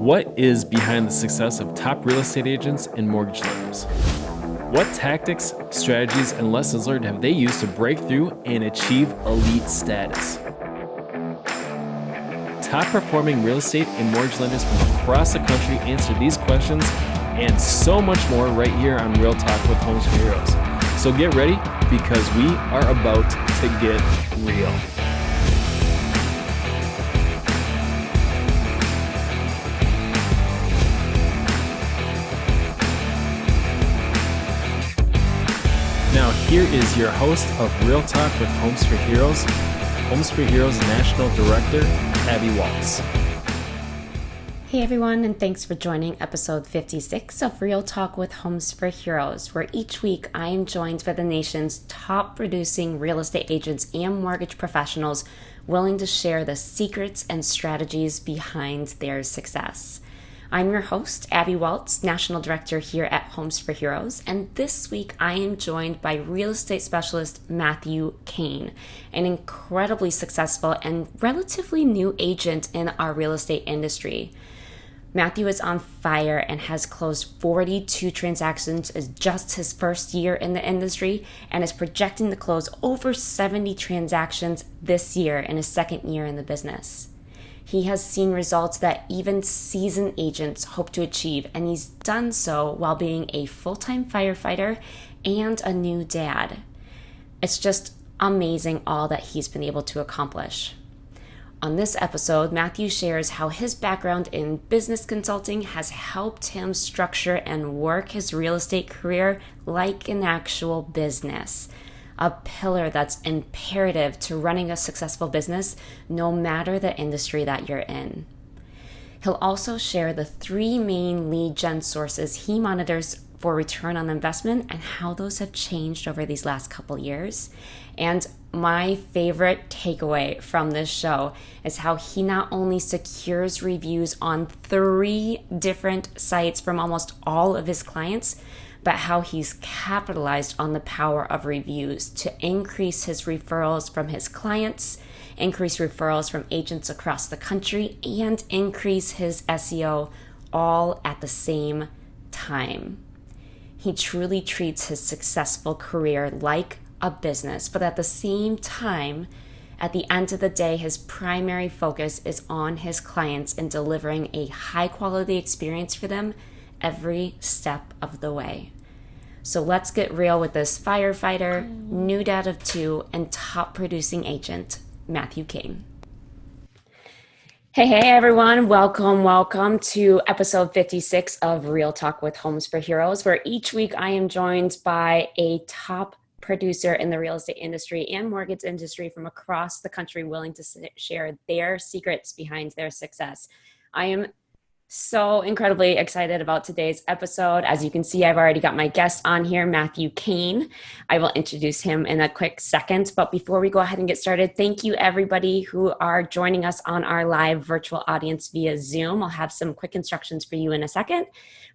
What is behind the success of top real estate agents and mortgage lenders? What tactics, strategies, and lessons learned have they used to break through and achieve elite status? Top performing real estate and mortgage lenders from across the country answer these questions and so much more right here on Real Talk with Homes for Heroes. So get ready because we are about to get real. Now, here is your host of Real Talk with Homes for Heroes National Director, Abby Waltz. Hey everyone, and thanks for joining episode 56 of Real Talk with Homes for Heroes, where each week I am joined by the nation's top producing real estate agents and mortgage professionals willing to share the secrets and strategies behind their success. I'm your host, Abby Waltz, National Director here at Homes for Heroes, and this week I am joined by real estate specialist Matthew Kane, an incredibly successful and relatively new agent in our real estate industry. Matthew is on fire and has closed 42 transactions in just his first year in the industry and is projecting to close over 70 transactions this year in his second year in the business. He has seen results that even seasoned agents hope to achieve, and he's done so while being a full-time firefighter and a new dad. It's just amazing all that he's been able to accomplish. On this episode, Matthew shares how his background in business consulting has helped him structure and work his real estate career like an actual business. A pillar that's imperative to running a successful business, no matter the industry that you're in. He'll also share the 3 main lead gen sources he monitors for return on investment and how those have changed over these last couple years. And my favorite takeaway from this show is how he not only secures reviews on 3 different sites from almost all of his clients, but how he's capitalized on the power of reviews to increase his referrals from his clients, increase referrals from agents across the country, and increase his SEO all at the same time. He truly treats his successful career like a business, but at the same time, at the end of the day, his primary focus is on his clients and delivering a high quality experience for them every step of the way. So let's get real with this firefighter, new dad of 2, and top producing agent, Matthew Kane. Hey everyone, welcome to episode 56 of Real Talk with Homes for Heroes, where each week I am joined by a top producer in the real estate industry and mortgage industry from across the country willing to share their secrets behind their success. I am so incredibly excited about today's episode. As you can see, I've already got my guest on here, Matthew Kane. I will introduce him in a quick second. But before we go ahead and get started, thank you everybody who are joining us on our live virtual audience via Zoom. I'll have some quick instructions for you in a second.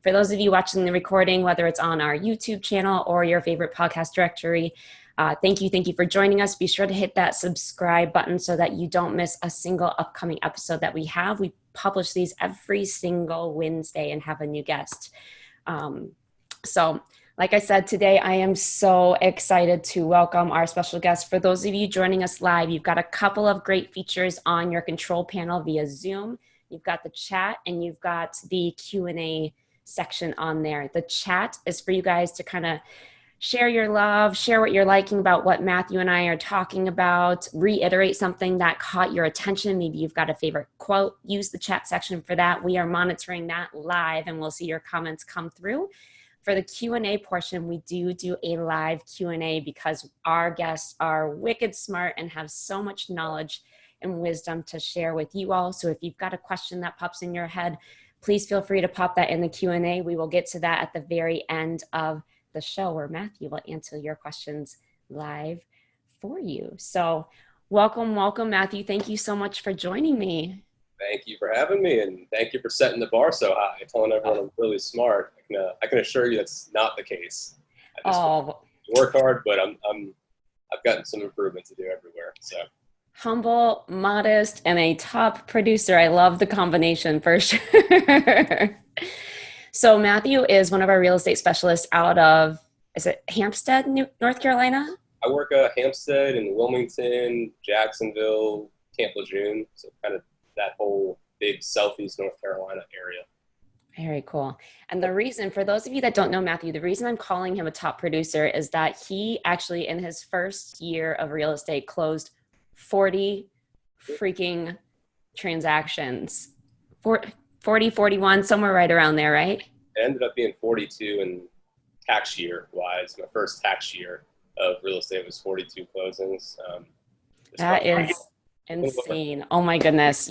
For those of you watching the recording, whether it's on our YouTube channel or your favorite podcast directory, thank you for joining us. Be sure to hit that subscribe button so that you don't miss a single upcoming episode that we have. We publish these every single Wednesday and have a new guest. So like I said, today I am so excited to welcome our special guest. For those of you joining us live, you've got a couple of great features on your control panel via Zoom. You've got the chat and you've got the Q&A section on there. The chat is for you guys to kind of share your love, share what you're liking about what Matthew and I are talking about, reiterate something that caught your attention. Maybe you've got a favorite quote. Use the chat section for that. We are monitoring that live and we'll see your comments come through. For the Q&A portion, we do a live Q&A because our guests are wicked smart and have so much knowledge and wisdom to share with you all. So if you've got a question that pops in your head, please feel free to pop that in the Q&A. We will get to that at the very end of the show where Matthew will answer your questions live for you. So welcome Matthew. Thank you so much for joining me. Thank you for having me, and thank you for setting the bar so high, telling everyone I'm really smart. I can assure you that's not the case. I just work hard, but I've gotten some improvement to do everywhere. So Humble, modest, and a top producer. I love the combination for sure. So Matthew is one of our real estate specialists out of, is it Hampstead, North Carolina? I work Hampstead and Wilmington, Jacksonville, Camp Lejeune, so kind of that whole big southeast North Carolina area. Very cool. And the reason, for those of you that don't know Matthew, the reason I'm calling him a top producer is that he actually, in his first year of real estate, closed 40 freaking transactions. 40, 41, somewhere right around there, right? It ended up being 42, and tax year wise, my first tax year of real estate was 42 closings. That is insane. Oh my goodness.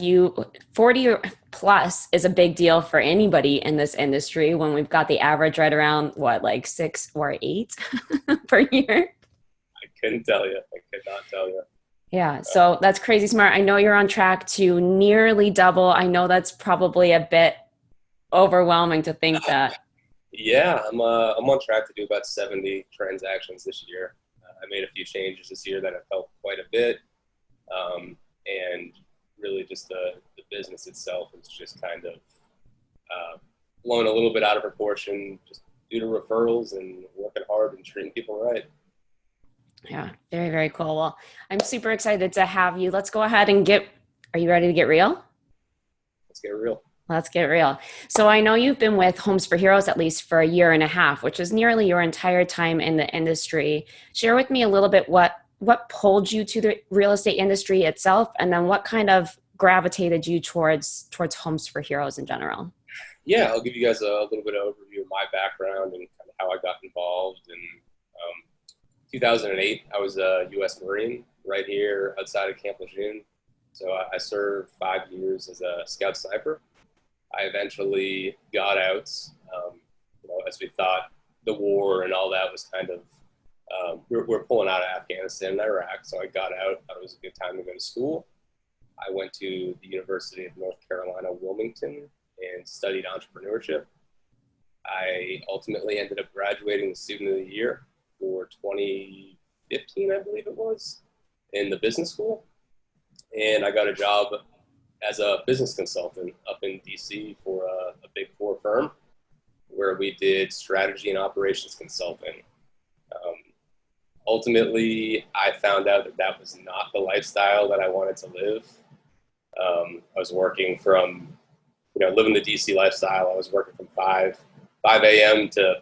40 plus is a big deal for anybody in this industry when we've got the average right around what, like 6 or 8 per year. I couldn't tell you. I could not tell you. Yeah. So that's crazy smart. I know you're on track to nearly double. I know that's probably a bit overwhelming to think that. Yeah, I'm on track to do about 70 transactions this year. I made a few changes this year that have helped quite a bit. And really just the business itself is just kind of blown a little bit out of proportion just due to referrals and working hard and treating people right. Yeah, very, very cool. Well, I'm super excited to have you. Let's go ahead and are you ready to get real? Let's get real. Let's get real. So I know you've been with Homes for Heroes at least for a year and a half, which is nearly your entire time in the industry. Share with me a little bit what pulled you to the real estate industry itself, and then what kind of gravitated you towards Homes for Heroes in general. Yeah, I'll give you guys a little bit of overview of my background and kind of how I got involved. In 2008, I was a U.S. Marine right here outside of Camp Lejeune. So I served 5 years as a scout sniper. I eventually got out, as we thought the war and all that was kind of, we're pulling out of Afghanistan and Iraq. So I got out, thought it was a good time to go to school. I went to the University of North Carolina, Wilmington, and studied entrepreneurship. I ultimately ended up graduating the Student of the Year for 2015, I believe it was, in the business school. And I got a job as a business consultant up in DC for a big 4 firm where we did strategy and operations consulting. Ultimately, I found out that was not the lifestyle that I wanted to live. I was working from, living the DC lifestyle. I was working from 5 a.m. to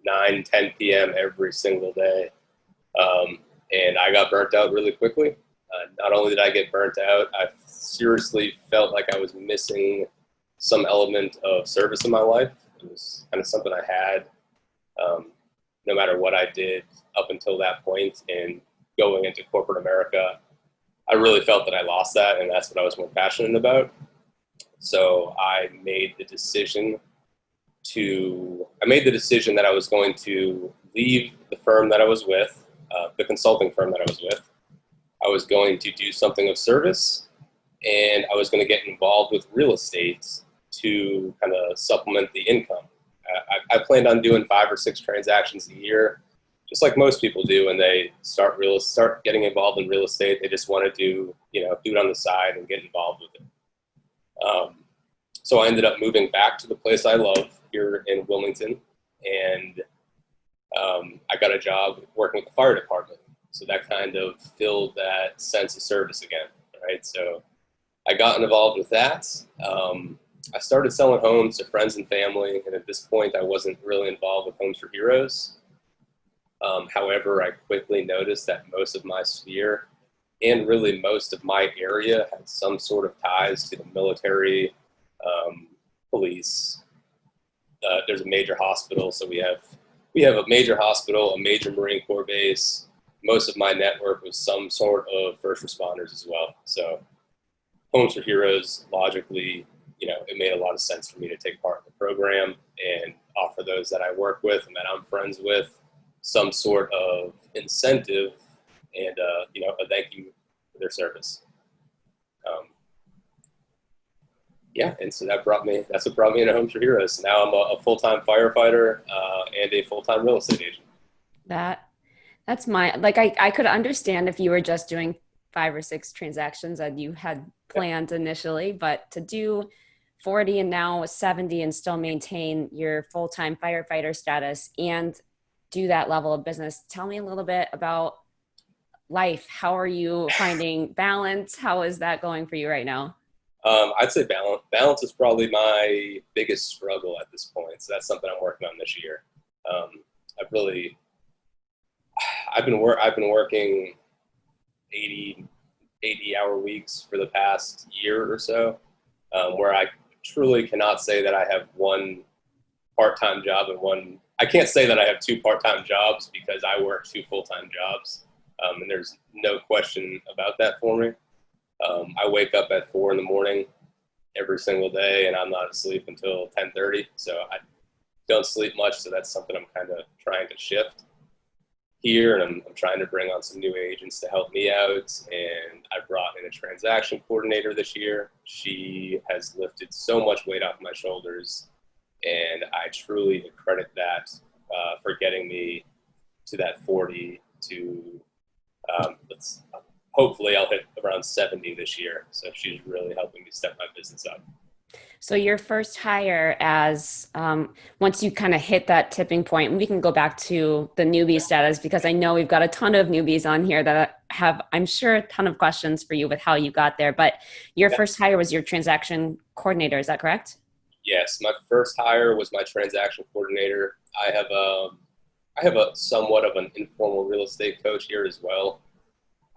9, 10 p.m. every single day. And I got burnt out really quickly. Not only did I get burnt out, I seriously felt like I was missing some element of service in my life. It was kind of something I had no matter what I did up until that point. And going into corporate America, I really felt that I lost that, and that's what I was more passionate about. So I made the decision that I was going to leave the firm that I was with, the consulting firm that I was with. I was going to do something of service, and I was going to get involved with real estate to kind of supplement the income. I planned on doing 5 or 6 transactions a year, just like most people do when they start getting involved in real estate. They just want to do it on the side and get involved with it. So I ended up moving back to the place I love here in Wilmington, and I got a job working with the fire department. So that kind of filled that sense of service again, right? So I got involved with that. I started selling homes to friends and family, and at this point, I wasn't really involved with Homes for Heroes. However, I quickly noticed that most of my sphere and really most of my area had some sort of ties to the military, police. There's a major hospital, so we have a major hospital, a major Marine Corps base. Most of my network was some sort of first responders as well. So Homes for Heroes, logically, it made a lot of sense for me to take part in the program and offer those that I work with and that I'm friends with some sort of incentive and, a thank you for their service. And so that's what brought me into Homes for Heroes. Now I'm a full-time firefighter and a full-time real estate agent. That's I could understand if you were just doing 5 or 6 transactions that you had planned initially, but to do 40 and now 70 and still maintain your full-time firefighter status and do that level of business. Tell me a little bit about life. How are you finding balance? How is that going for you right now? I'd say balance. Balance is probably my biggest struggle at this point. So that's something I'm working on this year. I've really, I've been working 80 hour weeks for the past year or so, where I truly cannot say that I have one part-time job I can't say that I have 2 part-time jobs because I work 2 full-time jobs. And there's no question about that for me. I wake up at 4 in the morning every single day, and I'm not asleep until 10:30. So I don't sleep much. So that's something I'm kind of trying to shift here, and I'm trying to bring on some new agents to help me out. And I brought in a transaction coordinator this year. She has lifted so much weight off my shoulders, and I truly credit that for getting me to that 40 to hopefully I'll hit around 70 this year. So she's really helping me step my business up. So your first hire as once you kind of hit that tipping point, and we can go back to the newbie status because I know we've got a ton of newbies on here that have, I'm sure, a ton of questions for you with how you got there. But your first hire was your transaction coordinator. Is that correct? Yes, my first hire was my transaction coordinator. I have a somewhat of an informal real estate coach here as well.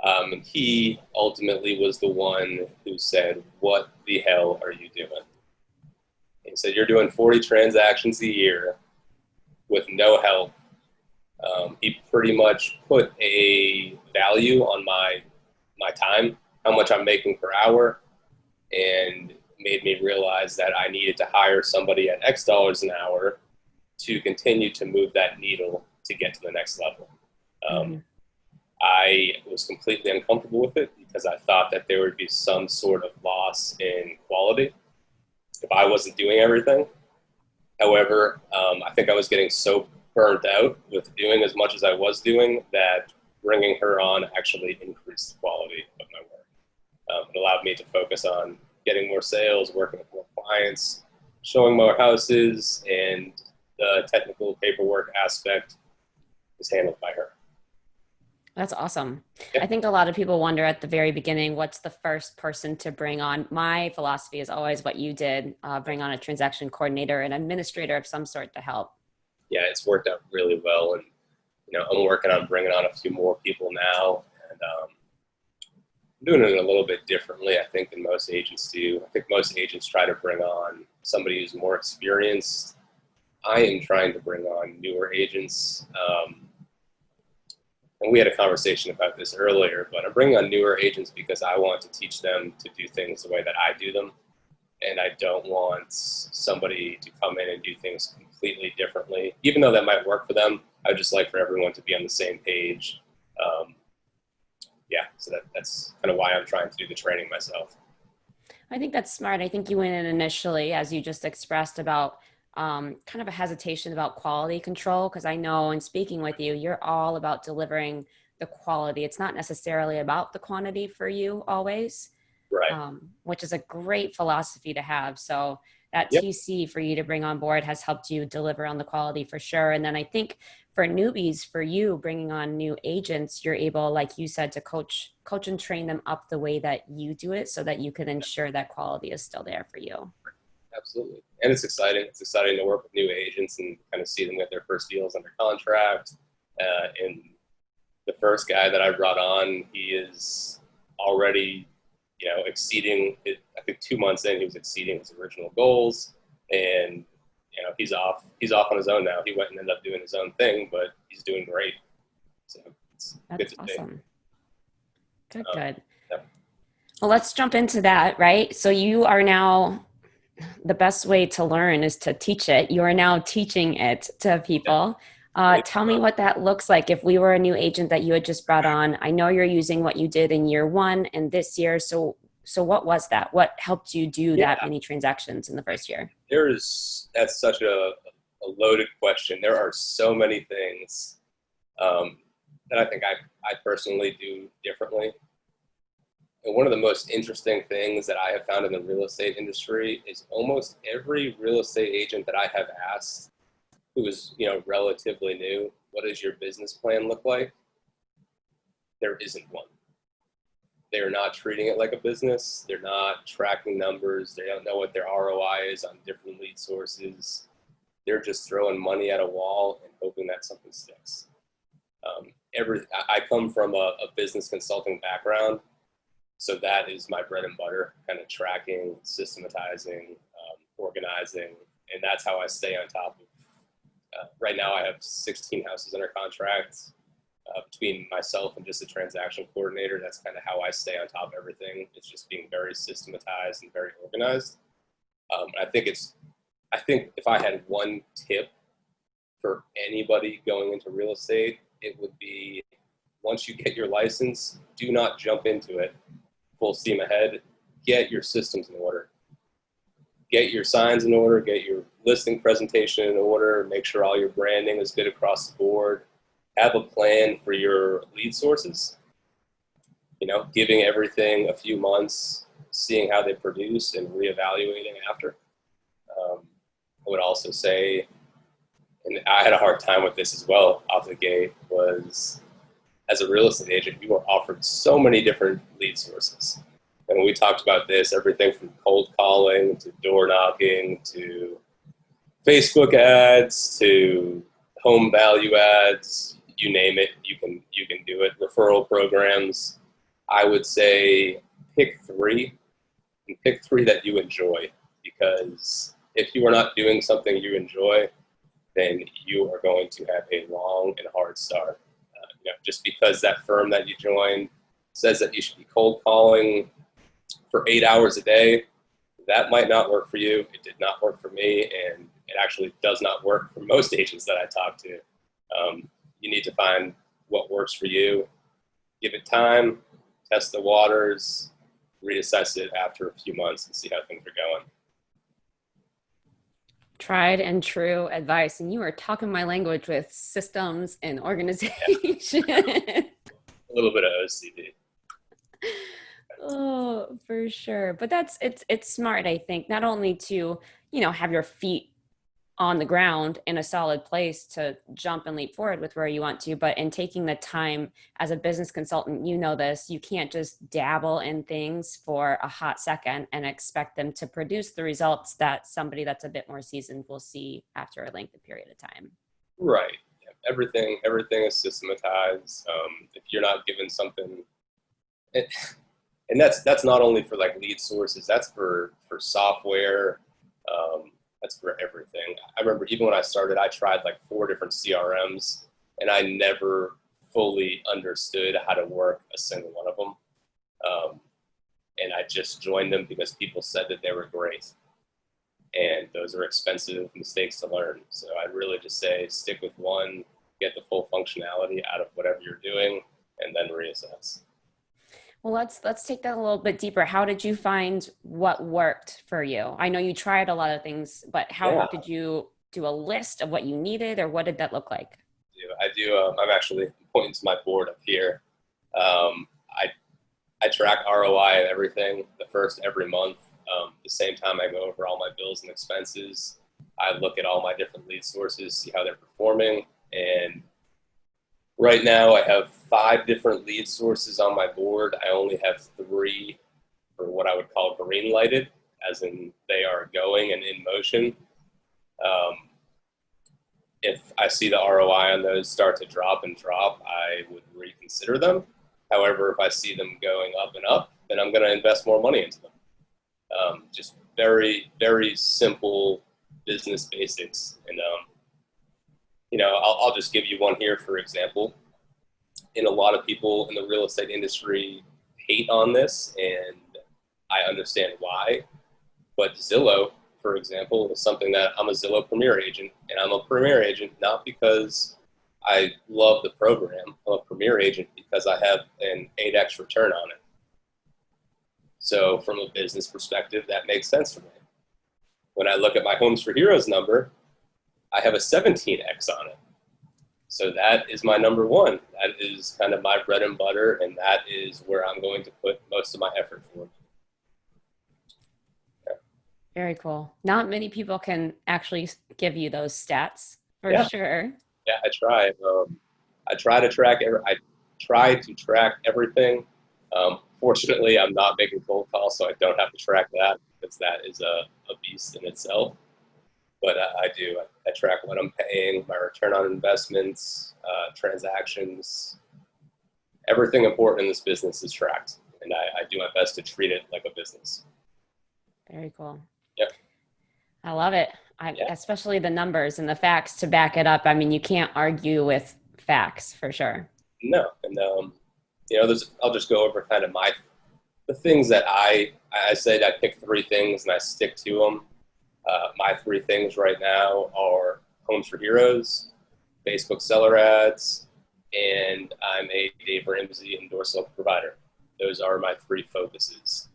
And he ultimately was the one who said, "What the hell are you doing?" He said, "You're doing 40 transactions a year with no help." He pretty much put a value on my time, how much I'm making per hour, and made me realize that I needed to hire somebody at X dollars an hour to continue to move that needle to get to the next level. I was completely uncomfortable with it because I thought that there would be some sort of loss in quality if I wasn't doing everything. However, I think I was getting so burnt out with doing as much as I was doing that bringing her on actually increased the quality of my work. It allowed me to focus on getting more sales, working with more clients, showing more houses, and the technical paperwork aspect is handled by her. That's awesome. Yeah. I think a lot of people wonder at the very beginning, what's the first person to bring on? My philosophy is always what you did, bring on a transaction coordinator, an administrator of some sort to help. Yeah, it's worked out really well. And, I'm working on bringing on a few more people now. And I'm doing it a little bit differently, I think, than most agents do. I think most agents try to bring on somebody who's more experienced. I am trying to bring on newer agents. And we had a conversation about this earlier, but I'm bringing on newer agents because I want to teach them to do things the way that I do them. And I don't want somebody to come in and do things completely differently. Even though that might work for them, I would just like for everyone to be on the same page. So that's kind of why I'm trying to do the training myself. I think that's smart. I think you went in initially, as you just expressed, about kind of a hesitation about quality control, because I know in speaking with you, you're all about delivering the quality. It's not necessarily about the quantity for you always, right? Which is a great philosophy to have. So that Yep. TC for you to bring on board has helped you deliver on the quality for sure. And then I think for newbies, for you bringing on new agents, you're able, like you said, to coach and train them up the way that you do it so that you can ensure that quality is still there for you. Absolutely. And it's exciting. It's exciting to work with new agents and kind of see them get their first deals under contract. And the first guy that I brought on, he is already, exceeding it. I think 2 months in, he was exceeding his original goals, and, he's off on his own now. He went and ended up doing his own thing, but he's doing great. So it's good to Awesome. see. Good. Yeah. Well, let's jump into that, right? So you are now, the best way to learn is to teach it. You are now teaching it to people. Tell me what that looks like. If we were a new agent that you had just brought on, I know you're using what you did in year 1 and this year. So what was that? What helped you do that many transactions in the first year? That's such a loaded question. There are so many things that I think I personally do differently. And one of the most interesting things that I have found in the real estate industry is almost every real estate agent that I have asked who is, relatively new, what does your business plan look like? There isn't one. They're not treating it like a business. They're not tracking numbers. They don't know what their ROI is on different lead sources. They're just throwing money at a wall and hoping that something sticks. I come from a business consulting background, so that is my bread and butter, kind of tracking, systematizing, organizing, and that's how I stay on top of. Right now I have 16 houses under contract. Between myself and just a transaction coordinator, that's kind of how I stay on top of everything. It's just being very systematized and very organized. I think if I had one tip for anybody going into real estate, it would be, once you get your license, do not jump into it full steam ahead. Get your systems in order. Get your signs in order, get your listing presentation in order, make sure all your branding is good across the board. Have a plan for your lead sources, giving everything a few months, seeing how they produce and reevaluating after. I would also say, and I had a hard time with this as well off the gate, was as a real estate agent, you were offered so many different lead sources. And when we talked about this, everything from cold calling to door knocking to Facebook ads to home value ads, you name it, you can do it. Referral programs. I would say pick three, and pick three that you enjoy, because if you are not doing something you enjoy, then you are going to have a long and hard start. Just because that firm that you joined says that you should be cold calling for 8 hours a day, that might not work for you. It did not work for me, and it actually does not work for most agents that I talk to. You need to find what works for you, give it time, test the waters, reassess it after a few months and see how things are going. Tried and true advice. And you are talking my language with systems and organization. A little bit of OCD. Oh, for sure. But it's smart, I think, not only to, have your feet on the ground in a solid place to jump and leap forward with where you want to, but in taking the time as a business consultant, this, you can't just dabble in things for a hot second and expect them to produce the results that somebody that's a bit more seasoned will see after a lengthy period of time. Right. Yeah. Everything is systematized. If you're not given something, and that's not only for like lead sources, that's for software. That's for everything. I remember even when I started, I tried like 4 different CRMs, and I never fully understood how to work a single one of them. And I just joined them because people said that they were great. And those are expensive mistakes to learn. So I'd really just say stick with one, get the full functionality out of whatever you're doing, and then reassess. Well, let's take that a little bit deeper. How did you find what worked for you? I know you tried a lot of things, but how did you do a list of what you needed, or what did that look like? I do. I'm actually pointing to my board up here. I track ROI and everything every month. The same time I go over all my bills and expenses, I look at all my different lead sources, see how they're performing. And right now I have 5 different lead sources on my board. I only have 3 for what I would call green lighted, as in they are going and in motion. If I see the ROI on those start to drop, I would reconsider them. However, if I see them going up and up, then I'm going to invest more money into them. Just very, very simple business basics. And, I'll just give you one here, for example. And a lot of people in the real estate industry hate on this, and I understand why. But Zillow, for example, is something that I'm a Zillow Premier agent, and I'm a Premier agent not because I love the program. I'm a Premier agent because I have an 8x return on it. So from a business perspective, that makes sense for me. When I look at my Homes for Heroes number, I have a 17x on it. So that is my number one. That is kind of my bread and butter, and that is where I'm going to put most of my effort forward. Yeah. Very cool. Not many people can actually give you those stats for Yeah. sure. Yeah, I try. I try to track I try to track everything. Fortunately, I'm not making cold calls, so I don't have to track that because that is a beast in itself. But I do. I track what I'm paying, my return on investments, transactions. Everything important in this business is tracked, and I do my best to treat it like a business. Very cool. Yep. I love it. Especially the numbers and the facts to back it up. I mean, you can't argue with facts for sure. No, and I'll just go over kind of the things that I said I pick 3 things and I stick to them. My 3 things right now are Homes for Heroes, Facebook seller ads, and I'm a Dave Ramsey endorsed local provider. Those are my 3 focuses.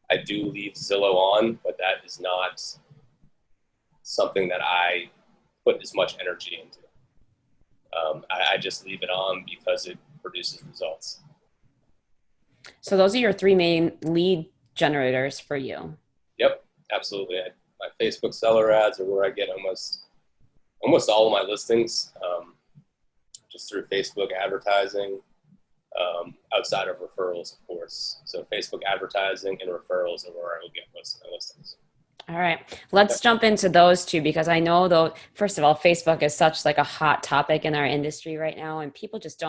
I do leave Zillow on, but that is not something that I put as much energy into. I just leave it on because it produces results. So those are your 3 main lead generators for you. Yep, absolutely. My Facebook seller ads are where I get almost all of my listings, just through Facebook advertising, outside of referrals, of course. So Facebook advertising and referrals are where I will get most of my listings. All right. Let's jump into those 2 because I know though, first of all, Facebook is such like a hot topic in our industry right now, and people just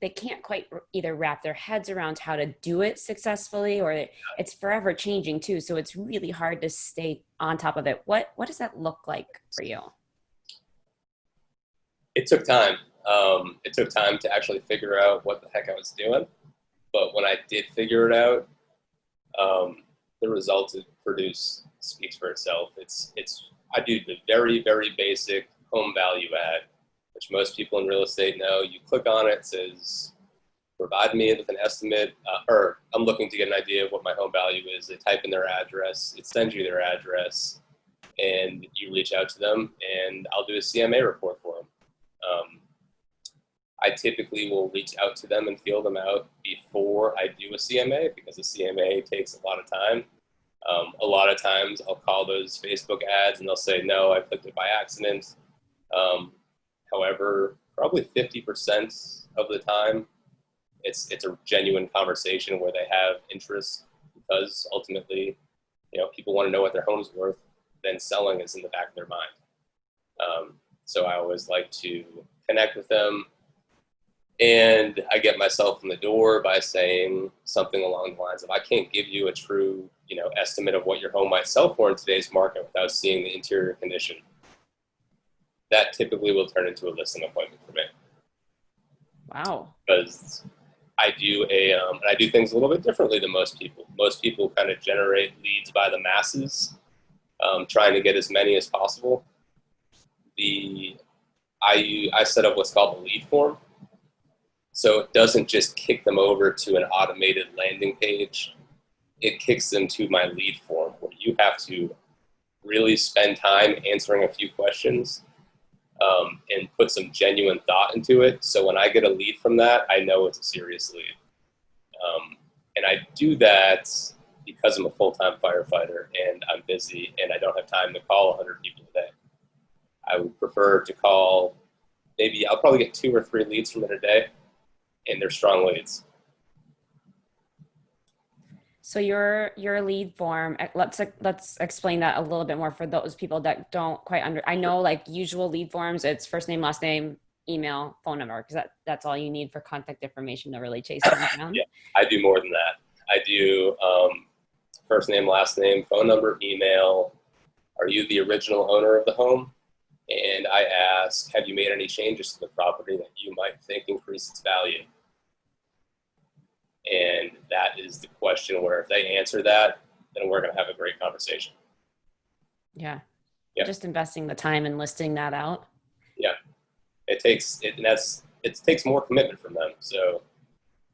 they can't quite either wrap their heads around how to do it successfully, or it's forever changing too. So it's really hard to stay on top of it. What does that look like for you? It took time. It took time to actually figure out what the heck I was doing. But when I did figure it out, the result it produced speaks for itself. I do the very, very basic home value ad, which most people in real estate know. You click on it, it says, provide me with an estimate, or I'm looking to get an idea of what my home value is. They type in their address, it sends you their address, and you reach out to them, and I'll do a CMA report for them. I typically will reach out to them and feel them out before I do a CMA, because a CMA takes a lot of time. A lot of times I'll call those Facebook ads and they'll say, no, I clicked it by accident. However, probably 50% of the time, it's a genuine conversation where they have interest, because ultimately, people want to know what their home's worth. Then selling is in the back of their mind. So I always like to connect with them, and I get myself in the door by saying something along the lines of, I can't give you a true, estimate of what your home might sell for in today's market without seeing the interior condition. That typically will turn into a listing appointment for me. Wow. Because I do things a little bit differently than most people. Most people kind of generate leads by the masses, trying to get as many as possible. I set up what's called the lead form. So it doesn't just kick them over to an automated landing page. It kicks them to my lead form, where you have to really spend time answering a few questions, and put some genuine thought into it. So when I get a lead from that, I know it's a serious lead. And I do that because I'm a full-time firefighter and I'm busy and I don't have time to call 100 people a day. I would prefer to call, maybe I'll probably get 2 or 3 leads from it a day, and they're strong leads. So your lead form, let's explain that a little bit more for those people that don't quite I know, like, usual lead forms, it's first name, last name, email, phone number, because that's all you need for contact information to really chase them down. Yeah, I do more than that. I do first name, last name, phone number, email. Are you the original owner of the home? And I ask, have you made any changes to the property that you might think increase its value? And that is the question where if they answer that, then we're going to have a great conversation. Yeah. Yeah. Just investing the time and listing that out. Yeah. It takes more commitment from them. So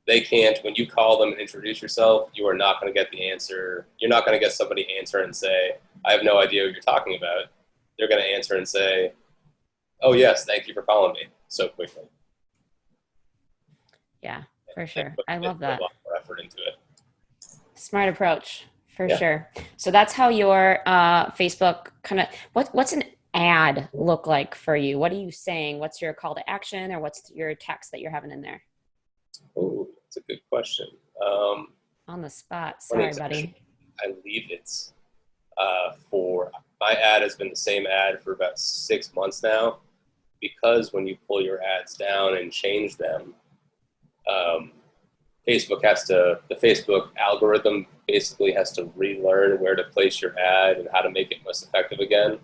they can't, when you call them and introduce yourself, you are not going to get the answer. You're not going to get somebody answer and say, I have no idea what you're talking about. They're going to answer and say, Oh, yes. Thank you for calling me so quickly. Yeah, for sure. I They love put a that. lot more effort into it. Smart approach, for Yeah. sure. So that's how your Facebook kind of what's an ad look like for you? What are you saying? What's your call to action, or what's your text that you're having in there? Oh, that's a good question. On the spot. Funny, Sorry, it's actually, buddy. I leave it for my ad has been the same ad for about 6 months now, because when you pull your ads down and change them, um, the Facebook algorithm basically has to relearn where to place your ad and how to make it most effective again.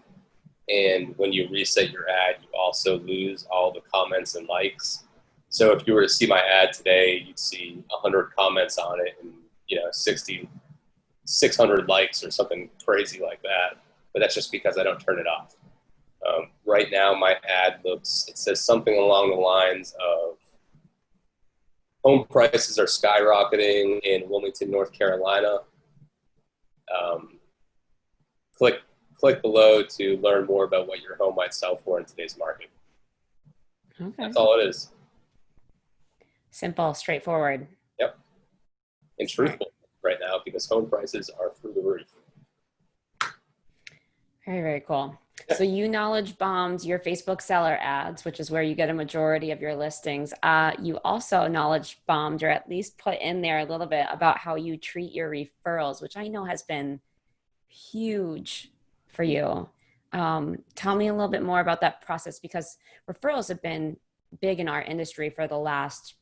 And when you reset your ad, you also lose all the comments and likes. So if you were to see my ad today, you'd see 100 comments on it and 600 likes or something crazy like that. But that's just because I don't turn it off. Right now, my ad it says something along the lines of home prices are skyrocketing in Wilmington, North Carolina. Um, click click below to learn more about what your home might sell for in today's market. Okay. That's all it is. Simple, straightforward. Yep. And Smart. truthful right now, because home prices are through the roof. Very, very cool. So you knowledge bombed your Facebook seller ads, which is where you get a majority of your listings. You also knowledge bombed, or at least put in there a little bit about how you treat your referrals, which I know has been huge for you. Tell me a little bit more about that process, because referrals have been big in our industry for the last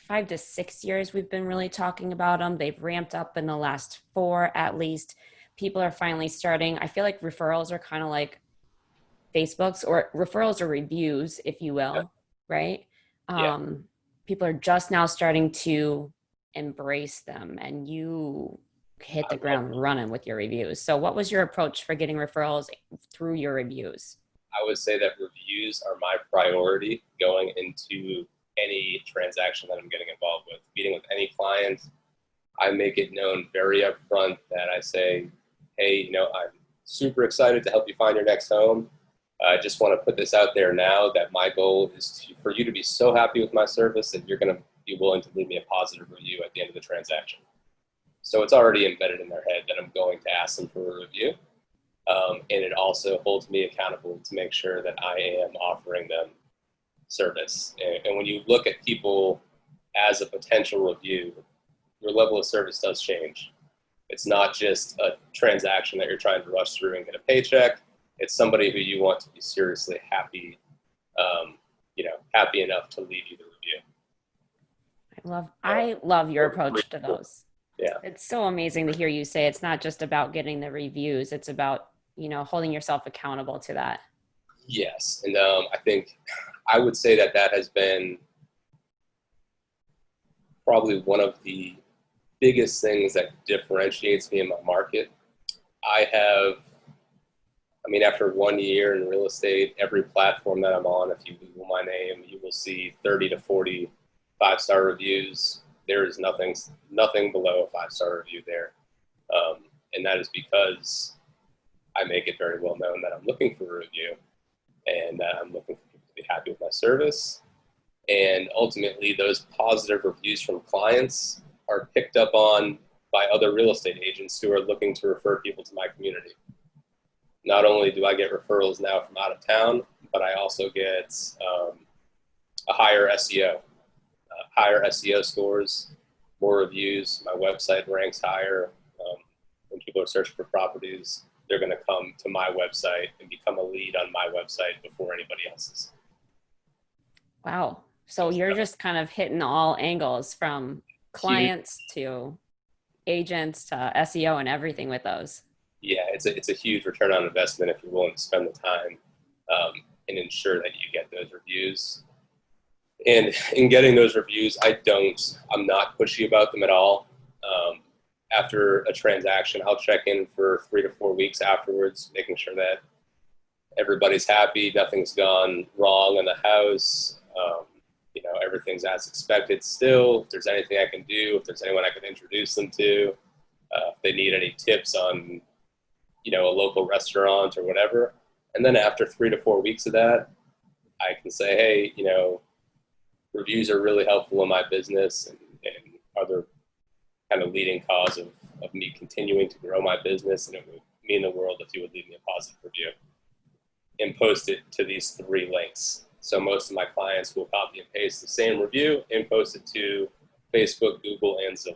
5 to 6 years. We've been really talking about them. They've ramped up in the last 4 at least. People are finally starting. I feel like referrals are kind of like Facebook's, or referrals or reviews, if you Yeah. will, right? Yeah. Um, People are just now starting to embrace them, and you hit I the love ground running with your reviews. So what was your approach for getting referrals through your reviews? I would say that reviews are my priority going into any transaction that I'm getting involved with. Meeting with any client, I make it known very upfront that I say, hey, I'm super excited to help you find your next home. I just want to put this out there now that my goal is for you to be so happy with my service that you're going to be willing to leave me a positive review at the end of the transaction. So it's already embedded in their head that I'm going to ask them for a review. And it also holds me accountable to make sure that I am offering them service. And when you look at people as a potential review, your level of service does change. It's not just a transaction that you're trying to rush through and get a paycheck. It's somebody who you want to be seriously happy, happy enough to leave you the review. I love your approach to those. Yeah. It's so amazing to hear you say it's not just about getting the reviews. It's about, holding yourself accountable to that. Yes. And I think I would say that has been probably one of the biggest things that differentiates me in my market. After 1 year in real estate, every platform that I'm on, if you Google my name, you will see 30 to 40 5-star reviews. There is nothing below a 5-star review there. And that is because I make it very well known that I'm looking for a review, and that I'm looking for people to be happy with my service. And ultimately, those positive reviews from clients are picked up on by other real estate agents who are looking to refer people to my community. Not only do I get referrals now from out of town, but I also get a higher SEO scores, more reviews. My website ranks higher. When people are searching for properties, they're going to come to my website and become a lead on my website before anybody else's. Wow. So you're just kind of hitting all angles, from clients to agents to SEO and everything with those. Yeah, it's a huge return on investment if you're willing to spend the time and ensure that you get those reviews. And in getting those reviews, I'm not pushy about them at all. After a transaction, I'll check in for 3 to 4 weeks afterwards, making sure that everybody's happy, nothing's gone wrong in the house, everything's as expected still. If there's anything I can do, if there's anyone I can introduce them to, if they need any tips on, a local restaurant or whatever. And then after 3 to 4 weeks of that, I can say, hey, reviews are really helpful in my business and are the kind of leading cause of me continuing to grow my business, and it would mean the world if you would leave me a positive review and post it to these 3 links. So most of my clients will copy and paste the same review and post it to Facebook, Google, and Zillow.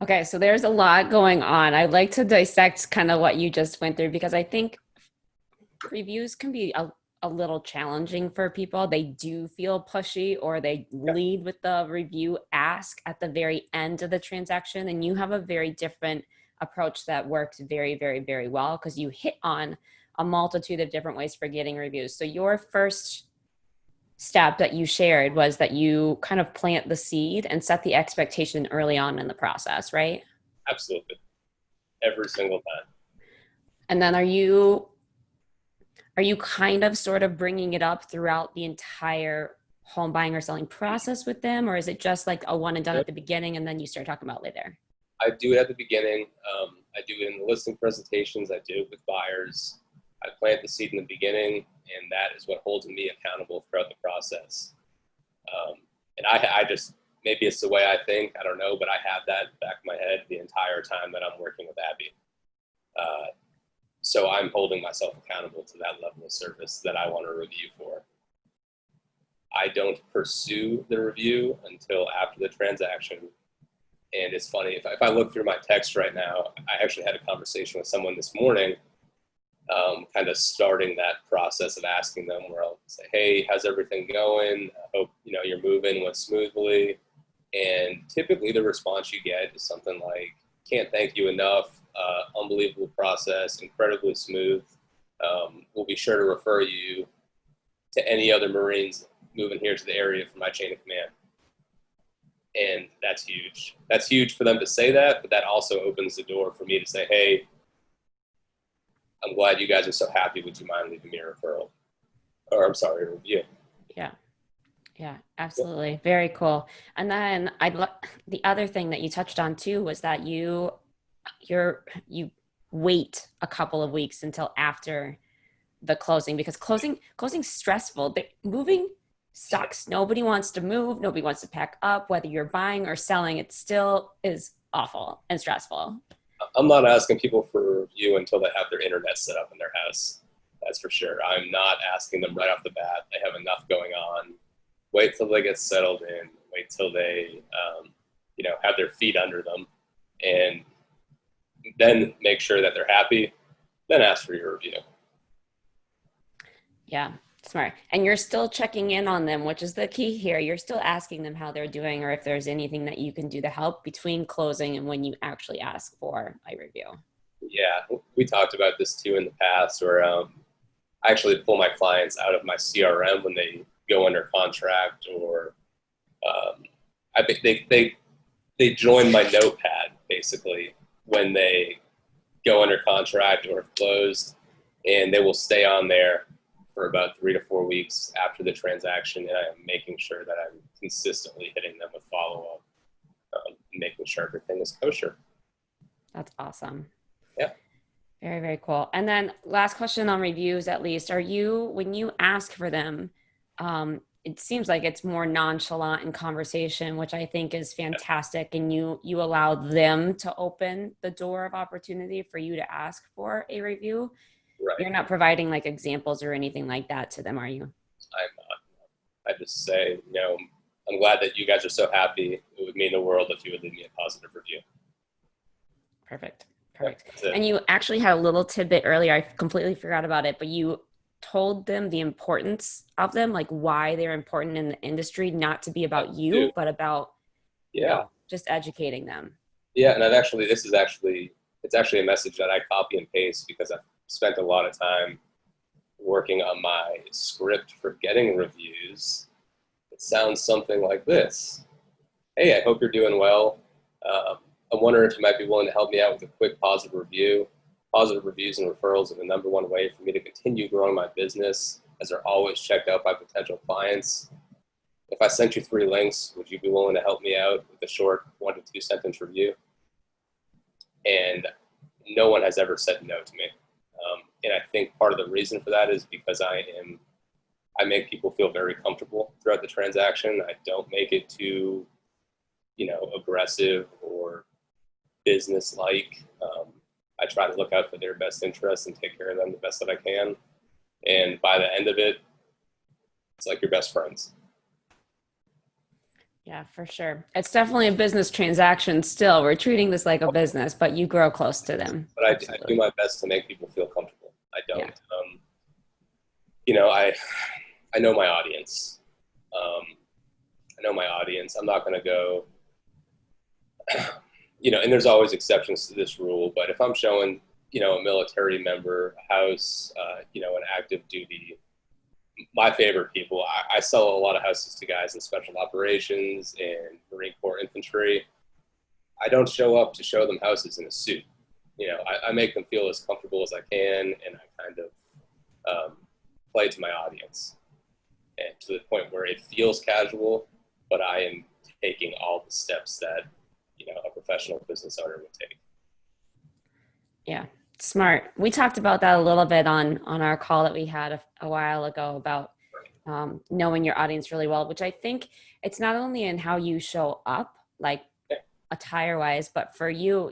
Okay, so there's a lot going on. I'd like to dissect kind of what you just went through because I think reviews can be a little challenging for people. They do feel pushy, or they lead with the review ask at the very end of the transaction. And you have a very different approach that works very, very, very well because you hit on a multitude of different ways for getting reviews. So your first step that you shared was that you kind of plant the seed and set the expectation early on in the process, right? Absolutely. Every single time. And then are you kind of sort of bringing it up throughout the entire home buying or selling process with them? Or is it just like a one and done at the beginning and then you start talking about later? I do it at the beginning. I do it in the listing presentations. I do it with buyers. I plant the seed in the beginning, and that is what holds me accountable throughout the process. And I just, maybe it's the way I think, I don't know, but I have that back in my head the entire time that I'm working with Abby. So I'm holding myself accountable to that level of service that I want to review for. I don't pursue the review until after the transaction. And it's funny, if I look through my text right now, I actually had a conversation with someone this morning, kind of starting that process of asking them where I'll say, hey, how's everything going? I hope, your move-in went smoothly. And typically the response you get is something like, can't thank you enough, unbelievable process, incredibly smooth. We'll be sure to refer you to any other Marines moving here to the area from my chain of command. And that's huge. That's huge for them to say that, but that also opens the door for me to say, hey, I'm glad you guys are so happy. Would you mind leaving me a referral? Or I'm sorry, a review. Yeah, absolutely. Very cool. And then the other thing that you touched on too was that you wait a couple of weeks until after the closing, because closing's stressful. Moving sucks. Nobody wants to move. Nobody wants to pack up, whether you're buying or selling. It still is awful and stressful. I'm not asking people for a review until they have their internet set up in their house. That's for sure. I'm not asking them right off the bat. They have enough going on. Wait till they get settled in. Wait till they, have their feet under them, and then make sure that they're happy. Then ask for your review. Yeah, smart. And you're still checking in on them, which is the key here. You're still asking them how they're doing or if there's anything that you can do to help between closing and when you actually ask for a review. Yeah, we talked about this too in the past, where I actually pull my clients out of my CRM when they go under contract, or I think they join my notepad basically when they go under contract or have closed, and they will stay on there for about 3 to 4 weeks after the transaction, and I'm making sure that I'm consistently hitting them with follow-up, making sure everything is kosher. That's awesome. Yeah. Very, very cool. And then last question on reviews, at least, when you ask for them, it seems like it's more nonchalant in conversation, which I think is fantastic. And you allow them to open the door of opportunity for you to ask for a review. Right. You're not providing like examples or anything like that to them, are you? I'm not. I just say, I'm glad that you guys are so happy. It would mean the world if you would leave me a positive review. Perfect. And you actually had a little tidbit earlier. I completely forgot about it, but you told them the importance of them, like why they're important in the industry, not to be about you, but about just educating them. Yeah, and it's actually a message that I copy and paste because I've spent a lot of time working on my script for getting reviews. It sounds something like this. Hey, I hope you're doing well. I'm wondering if you might be willing to help me out with a quick positive review. Positive reviews and referrals are the number one way for me to continue growing my business, as they're always checked out by potential clients. If I sent you 3 links, would you be willing to help me out with a short 1 to 2 sentence review? And no one has ever said no to me. And I think part of the reason for that is because I am I make people feel very comfortable throughout the transaction. I don't make it too, aggressive or business-like. I try to look out for their best interests and take care of them the best that I can. And by the end of it, it's like your best friends. Yeah, for sure. It's definitely a business transaction still. We're treating this like a business, but you grow close to them. But I do my best to make people feel comfortable. I don't. I know my audience. I'm not going to go, and there's always exceptions to this rule, but if I'm showing, a military member a house, an active duty, my favorite people, I sell a lot of houses to guys in special operations and Marine Corps infantry. I don't show up to show them houses in a suit. I make them feel as comfortable as I can, and I kind of play to my audience, and to the point where it feels casual, but I am taking all the steps that a professional business owner would take. Yeah, smart. We talked about that a little bit on our call that we had a while ago about knowing your audience really well, which I think it's not only in how you show up, like attire wise, but for you,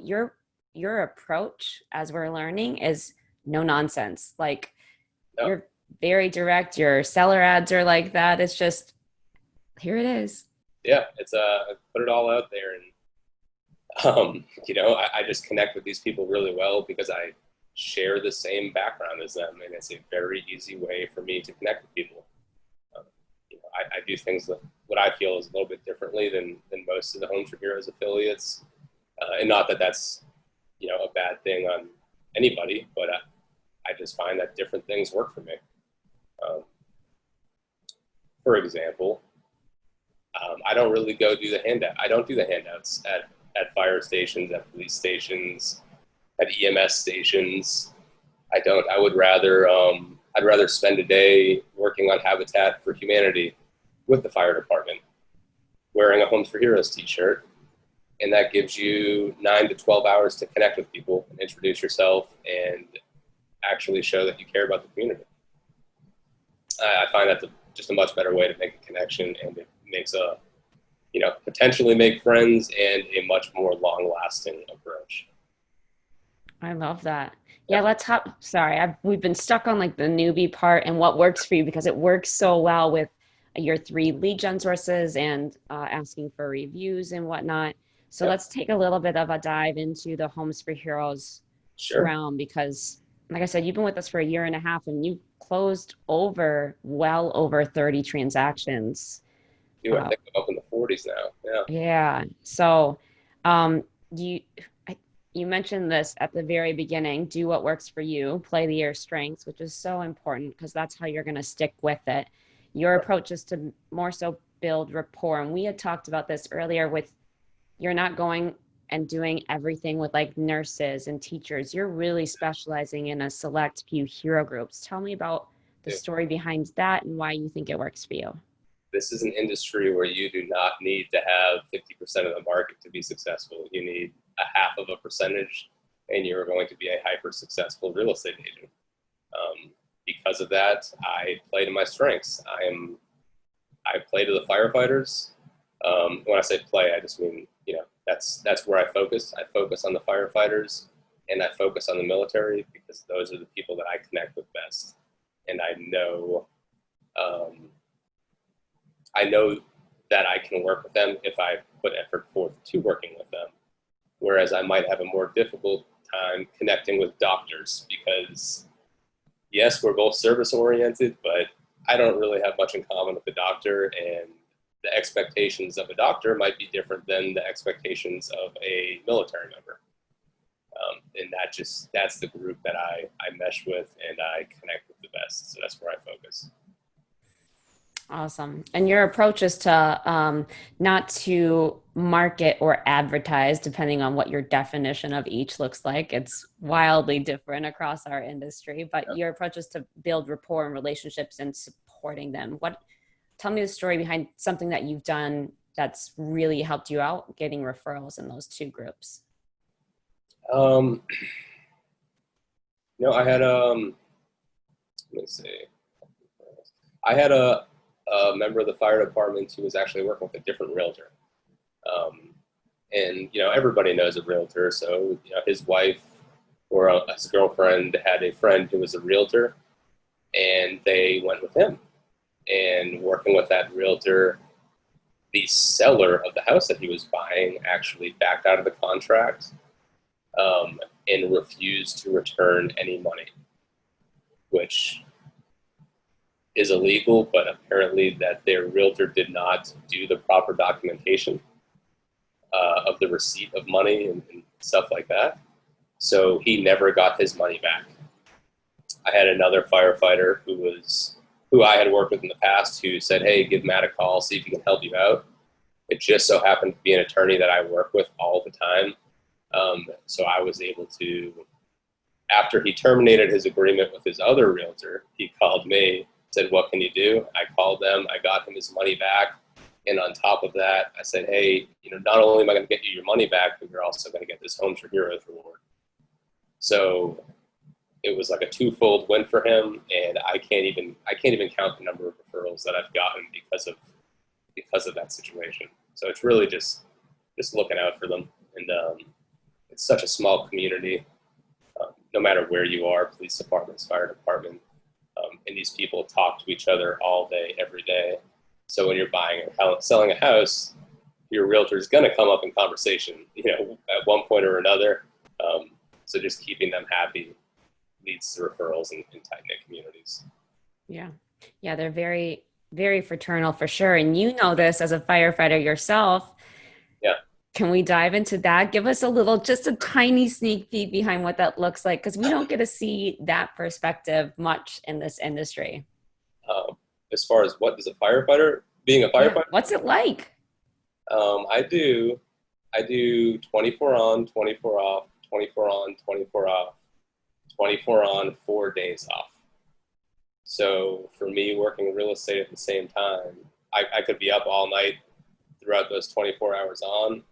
your approach, as we're learning, is no nonsense. Like you're very direct. Your seller ads are like that. It's just, here it is. Yeah, it's put it all out there, and I just connect with these people really well because I share the same background as them, and it's a very easy way for me to connect with people. I do things that what I feel is a little bit differently than most of the Homes for Heroes affiliates, and not that that's a bad thing on anybody, but I just find that different things work for me. For example, I don't really go do the handout. I don't do the handouts at fire stations, at police stations, at EMS stations. I don't. I would rather I'd rather spend a day working on Habitat for Humanity with the fire department, wearing a Homes for Heroes t-shirt, and that gives you 9 to 12 hours to connect with people and introduce yourself and actually show that you care about the community. I find that just a much better way to make a connection, and it makes potentially make friends and a much more long-lasting approach. I love that. Yeah, let's hop. Sorry, we've been stuck on like the newbie part and what works for you, because it works so well with your 3 lead gen sources and asking for reviews and whatnot. So let's take a little bit of a dive into the Homes for Heroes realm, because like I said, you've been with us for a year and a half, and you closed well over 30 transactions. I think I'm up in the 40s now. Yeah. So you mentioned this at the very beginning: do what works for you, play to your strengths, which is so important because that's how you're going to stick with it. Your approach is to more so build rapport. And we had talked about this earlier with, you're not going and doing everything with like nurses and teachers. You're really specializing in a select few hero groups. Tell me about the story behind that and why you think it works for you. This is an industry where you do not need to have 50% of the market to be successful. You need a half of a percentage, and you're going to be a hyper successful real estate agent. Because of that, I play to my strengths. I play to the firefighters. When I say play, I just mean, that's where I focus. I focus on the firefighters, and I focus on the military because those are the people that I connect with best. And I know that I can work with them if I put effort forth to working with them. Whereas I might have a more difficult time connecting with doctors because, yes, we're both service oriented, but I don't really have much in common with the doctor, and the expectations of a doctor might be different than the expectations of a military member. And that's the group that I mesh with and I connect with the best. So that's where I focus. Awesome. And your approach is to not to market or advertise, depending on what your definition of each looks like. It's wildly different across our industry, but your approach is to build rapport and relationships and supporting them. Tell me the story behind something that you've done that's really helped you out getting referrals in those 2 groups. I had, let me see. I had a member of the fire department who was actually working with a different realtor. And, everybody knows a realtor. So, his wife or his girlfriend had a friend who was a realtor, and they went with him. And working with that realtor, the seller of the house that he was buying actually backed out of the contract and refused to return any money, which is illegal, but apparently that their realtor did not do the proper documentation of the receipt of money and stuff like that. So he never got his money back. I had another firefighter who I had worked with in the past who said, hey, give Matt a call, see if he can help you out. It just so happened to be an attorney that I work with all the time. So I was able to, after he terminated his agreement with his other realtor, he called me, said, what can you do? I called them, I got him his money back. And on top of that, I said, hey, not only am I going to get you your money back, but you're also going to get this Homes for Heroes reward. So it was like a twofold win for him, and I can't even count the number of referrals that I've gotten because of that situation. So it's really just looking out for them, and it's such a small community. No matter where you are, police departments, fire department, and these people talk to each other all day, every day. So when you're buying or selling a house, your realtor is going to come up in conversation, at one point or another. So just keeping them happy leads to referrals in tight-knit communities. Yeah. Yeah. They're very, very fraternal for sure. And you know this as a firefighter yourself. Yeah. Can we dive into that? Give us just a tiny sneak peek behind what that looks like, because we don't get to see that perspective much in this industry. As far as what is being a firefighter? Yeah. What's it like? I do 24 on, 24 off, 24 on, 24 off, 24 on, 4 days off. So for me, working real estate at the same time, I could be up all night throughout those 24 hours on.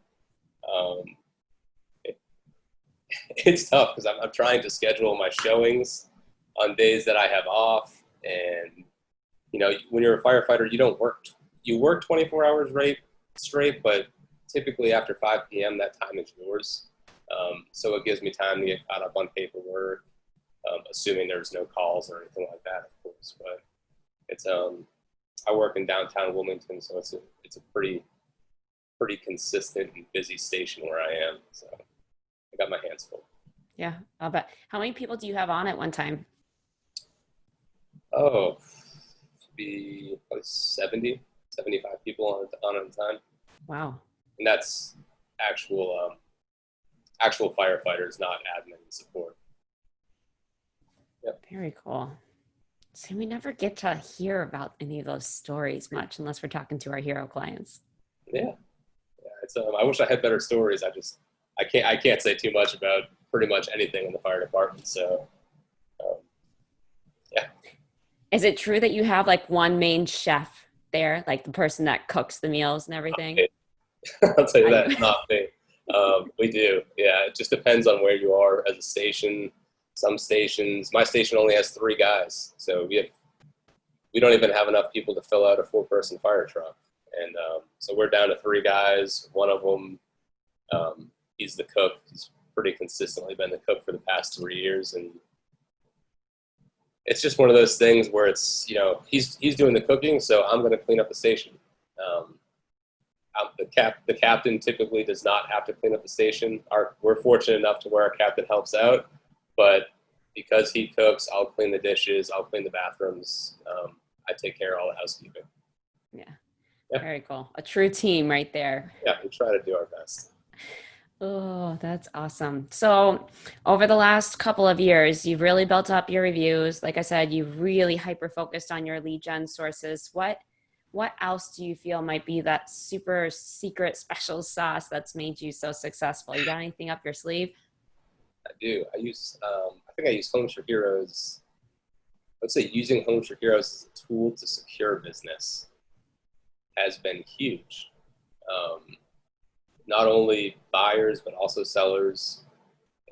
It's tough because I'm trying to schedule my showings on days that I have off. And, when you're a firefighter, you work 24 hours straight, but typically after 5 p.m., that time is yours. So it gives me time to get caught up on paperwork, assuming there's no calls or anything like that, of course. But it's I work in downtown Wilmington, so it's a pretty consistent and busy station where I am. So I got my hands full. Yeah, I'll bet. How many people do you have on at one time? Oh, be probably 70, 75 people on at a time. Wow. And that's actual firefighters, not admin support. Yep. Very cool. So we never get to hear about any of those stories much unless we're talking to our hero clients. Yeah. It's I wish I had better stories. I can't say too much about pretty much anything in the fire department. So yeah. Is it true that you have like one main chef there, like the person that cooks the meals and everything? I'll tell you that, it's not me. We do. Yeah, it just depends on where you are as a station. Some stations, my station only has 3 guys, so we don't even have enough people to fill out a 4-person fire truck. And so we're down to 3 guys. One of them, he's the cook. He's pretty consistently been the cook for the past 3 years, and it's just one of those things where it's, he's doing the cooking, so I'm going to clean up the station. The captain typically does not have to clean up the station. We're fortunate enough to where our captain helps out, but because he cooks, I'll clean the dishes, I'll clean the bathrooms. I take care of all the housekeeping. Yeah. Very cool. A true team right there. Yeah, we try to do our best. Oh, that's awesome. So over the last couple of years, you've really built up your reviews. Like I said, you've really hyper-focused on your lead gen sources. What else do you feel might be that super secret special sauce that's made you so successful? You got anything up your sleeve? I do. I think I use Homes for Heroes. Let's say using Homes for Heroes as a tool to secure business has been huge. Not only buyers, but also sellers.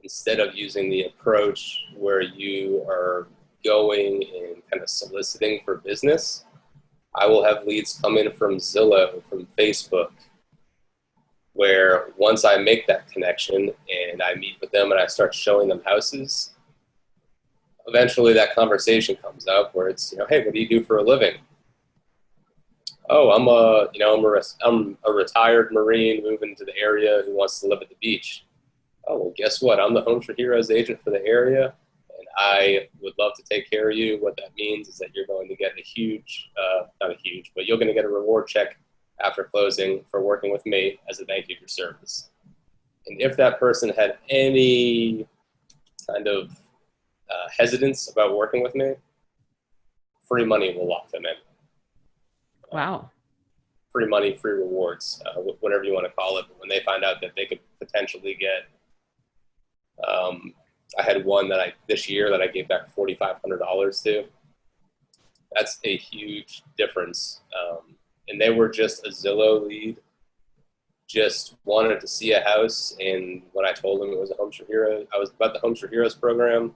Instead of using the approach where you are going and kind of soliciting for business, I will have leads come in from Zillow, from Facebook, where once I make that connection and I meet with them and I start showing them houses, eventually that conversation comes up where it's, hey, what do you do for a living? Oh, I'm a retired Marine moving to the area who wants to live at the beach. Oh, well, guess what? I'm the Homes for Heroes agent for the area, and I would love to take care of you. What that means is that you're going to get but you're going to get a reward check after closing for working with me as a thank you for service. And if that person had any kind of hesitance about working with me, free money will lock them in. Wow. Free money, free rewards, whatever you want to call it. But when they find out that they could potentially get, I had one this year that I gave back $4,500 to. That's a huge difference. And they were just a Zillow lead, just wanted to see a house. And when I told them it was a Homes for Heroes, I was about the Homes for Heroes program.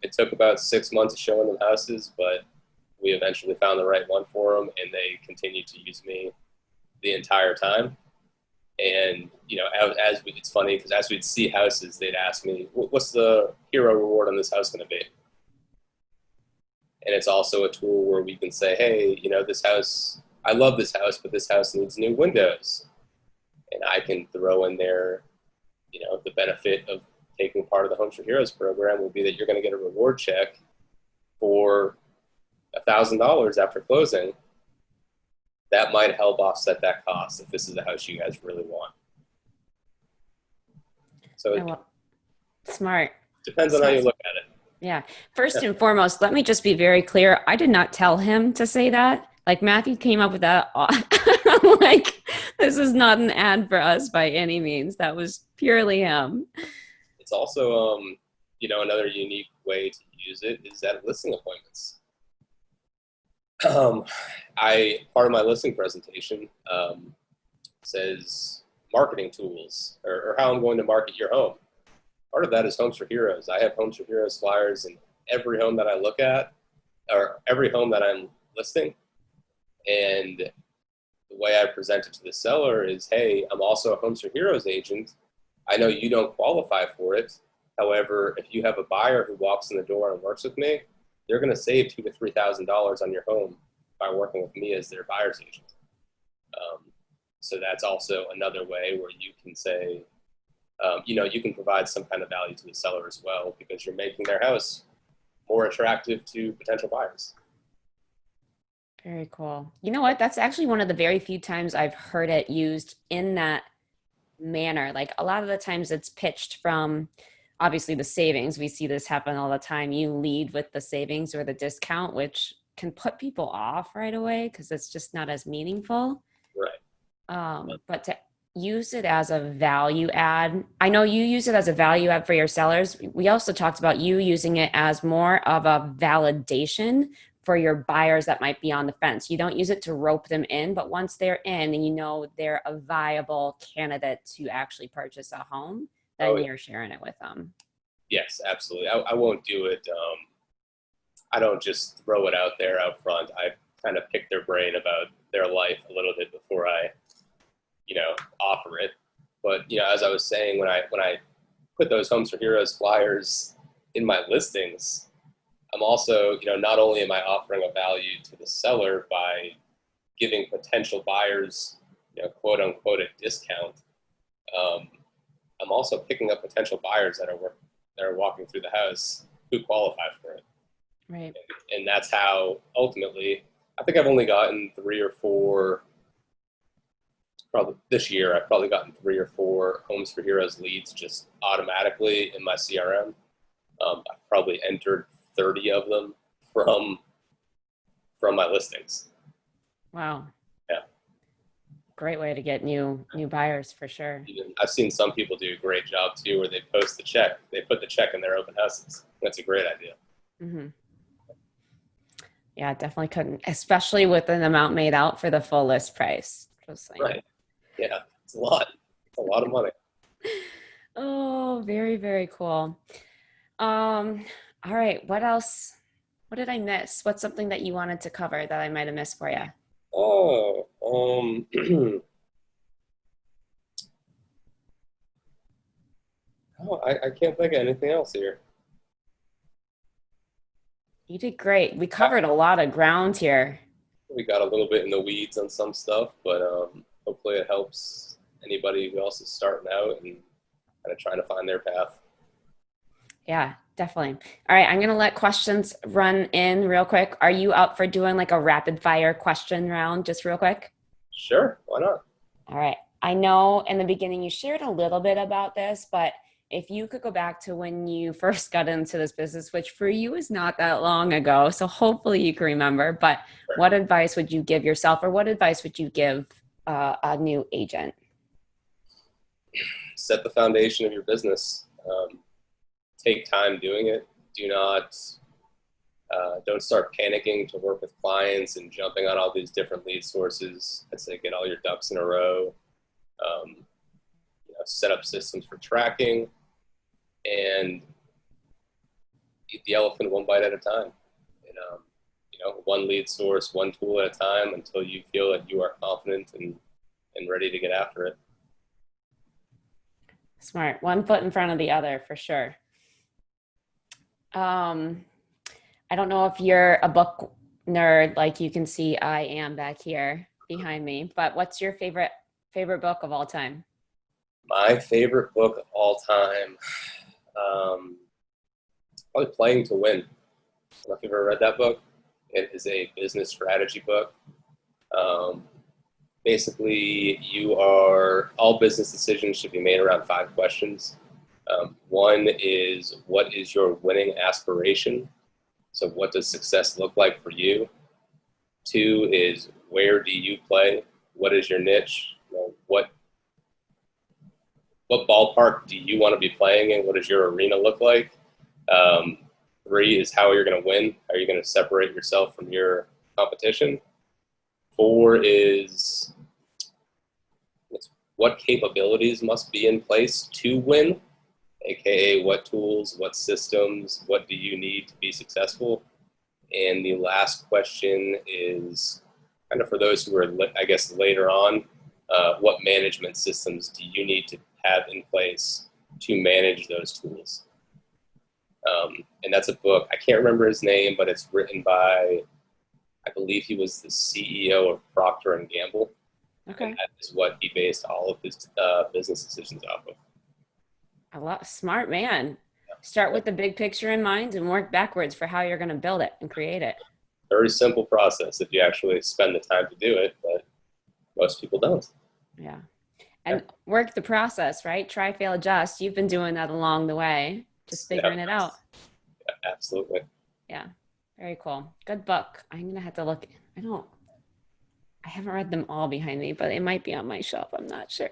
It took about 6 months of showing them houses, but we eventually found the right one for them, and they continued to use me the entire time. And, it's funny because as we'd see houses, they'd ask me, what's the hero reward on this house going to be? And it's also a tool where we can say, hey, this house, I love this house, but this house needs new windows. And I can throw in there, the benefit of taking part of the Homes for Heroes program will be that you're going to get a reward check for $1,000 after closing. That might help offset that cost if this is a house you guys really want. So smart. Depends on how you look at it. Yeah. First and foremost, let me just be very clear. I did not tell him to say that. Like, Matthew came up with that. I'm like, this is not an ad for us by any means. That was purely him. It's also, another unique way to use it is at listing appointments. Part of my listing presentation says marketing tools or how I'm going to market your home. Part of that is Homes for Heroes. I have Homes for Heroes flyers in every home that I look at, or every home that I'm listing. And the way I present it to the seller is, hey, I'm also a Homes for Heroes agent. I know you don't qualify for it. However, if you have a buyer who walks in the door and works with me, they're going to save $2,000 to $3,000 on your home by working with me as their buyer's agent. So that's also another way where you can say, you can provide some kind of value to the seller as well because you're making their house more attractive to potential buyers. Very cool. You know what? That's actually one of the very few times I've heard it used in that manner. Like, a lot of the times it's pitched from obviously the savings. We see this happen all the time. You lead with the savings or the discount, which can put people off right away because it's just not as meaningful. Right. But to use it as a value add, I know you use it as a value add for your sellers. We also talked about you using it as more of a validation for your buyers that might be on the fence. You don't use it to rope them in, but once they're in and they're a viable candidate to actually purchase a home, then you're sharing it with them. Yes, absolutely. I won't do it. I don't just throw it out there out front. I kind of pick their brain about their life a little bit before I, offer it. But, as I was saying, when I put those Homes for Heroes flyers in my listings, I'm also, not only am I offering a value to the seller by giving potential buyers, quote unquote, a discount, I'm also picking up potential buyers that are walking through the house who qualify for it. Right. And that's how ultimately, I think I've only gotten 3 or 4, probably this year, I've probably gotten 3 or 4 Homes for Heroes leads just automatically in my CRM. I've probably entered 30 of them from my listings. Wow. Yeah. Great way to get new buyers for sure. I've seen some people do a great job too, where they post the check. They put the check in their open houses. That's a great idea. Mm-hmm. Yeah, definitely couldn't, especially with an amount made out for the full list price. Just like, right. Yeah, it's a lot. It's a lot of money. Oh, very, very cool. All right. What else What did I miss? What's something that you wanted to cover that I might have missed for you? Oh, oh, I can't think of anything else here. You did great. We Uh, covered a lot of ground here. We got a little bit in the weeds on some stuff, but hopefully it helps anybody who else is starting out and kind of trying to find their path. Yeah, definitely. All right, I'm going to let questions run in real quick. Are you up for doing like a rapid fire question round just real quick? Sure, why not? All right. I know in the beginning you shared a little bit about this, but if you could go back to when you first got into this business, which for you is not that long ago, so hopefully you can remember, but what advice would you give yourself or what advice would you give a new agent? Set the foundation of your business. Take time doing it. Do not don't start panicking to work with clients and jumping on all these different lead sources. I'd say get all your ducks in a row. Um, set up systems for tracking and eat the elephant one bite at a time. And, one lead source, one tool at a time until you feel that you are confident and ready to get after it. Smart. One foot in front of the other for sure. I don't know if you're a book nerd, like you can see I am back here behind me, but what's your favorite book of all time? My favorite book of all time, um, probably Playing to Win. I don't know if you've ever read that book. It is a business strategy book. Um, Basically, all business decisions should be made around 5 questions. One is, what is your winning aspiration? So what does success look like for you? 2 is, where do you play? What is your niche? What ballpark do you want to be playing in? What does your arena look like? 3 is, how you're going to win. How are you going to separate yourself from your competition? 4 is, what capabilities must be in place to win, aka what tools, what systems, what do you need to be successful? And the last question is kind of for those who are, I guess, later on, what management systems do you need to have in place to manage those tools? And that's a book. I can't remember his name, but it's written by, I believe he was the CEO of Procter and Gamble. Okay. And that is what he based all of his business decisions off of. Smart man. Start with the big picture in mind and work backwards for how you're going to build it and create it. Very simple process if you actually spend the time to do it, but most people don't. Yeah. And work the process, right? Try, fail, adjust. You've been doing that along the way, just figuring it out. Yeah, absolutely. Yeah. Very cool. Good book. I'm going to have to look. I haven't read them all behind me, but it might be on my shelf. I'm not sure.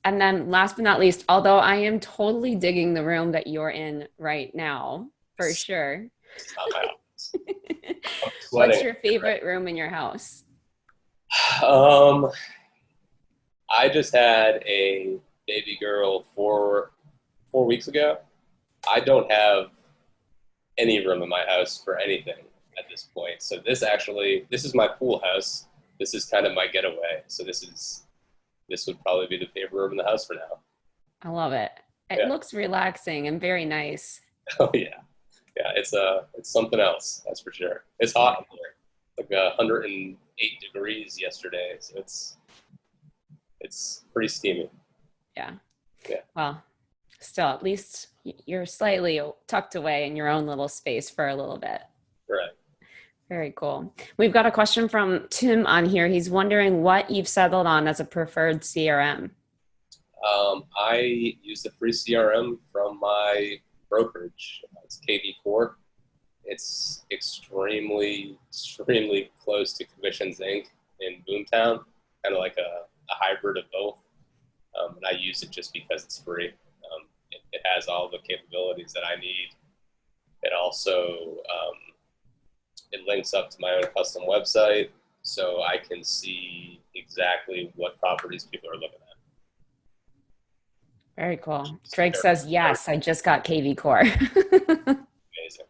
And then last but not least, although I am totally digging the room that you're in right now, for sure. It's not my house. What's your favorite room in your house? I just had a baby girl 4 weeks ago. I don't have any room in my house for anything at this point. So this is my pool house. This is kind of my getaway. So this would probably be the favorite room in the house for now. I love it. It looks relaxing and very nice. Oh yeah. Yeah, it's something else, that's for sure. It's hot in here. Like 108 degrees yesterday, so it's pretty steamy. Yeah. Yeah. Well, still, at least you're slightly tucked away in your own little space for a little bit. Right. Very cool. We've got a question from Tim on here. He's wondering what you've settled on as a preferred CRM. I use the free CRM from my brokerage. It's KV Core. It's extremely close to Commissions Inc. in Boomtown, kind of like a hybrid of both. And I use it just because it's free. It has all the capabilities that I need. It also it links up to my own custom website, so I can see exactly what properties people are looking at. Very cool. Drake says, yes, I just got KV Core. Amazing.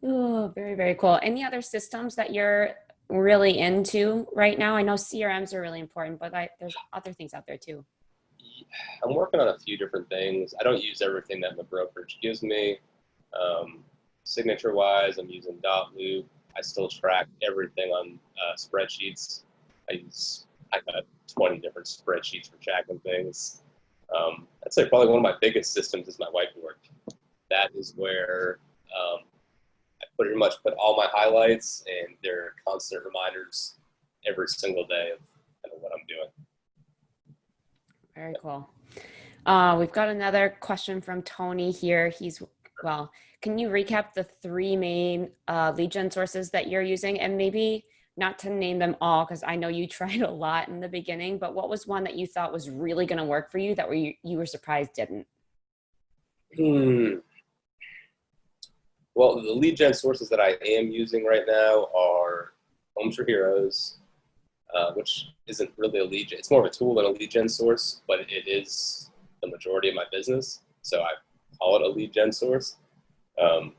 Oh, very, very cool. Any other systems that you're really into right now? I know CRMs are really important, but there's other things out there too. I'm working on a few different things. I don't use everything that my brokerage gives me. Signature-wise, I'm using Dotloop. I still track everything on spreadsheets. I got 20 different spreadsheets for tracking things. I'd say probably one of my biggest systems is my whiteboard. That is where I pretty much put all my highlights, and there are constant reminders every single day of kind of what I'm doing. Very cool. We've got another question from Tony here. Can you recap the three main lead gen sources that you're using, and maybe not to name them all, because I know you tried a lot in the beginning, but what was one that you thought was really going to work for you that you were surprised didn't? Well, the lead gen sources that I am using right now are Homes for Heroes, which isn't really a lead gen. It's more of a tool than a lead gen source, but it is the majority of my business. So I call it a lead gen source. I'm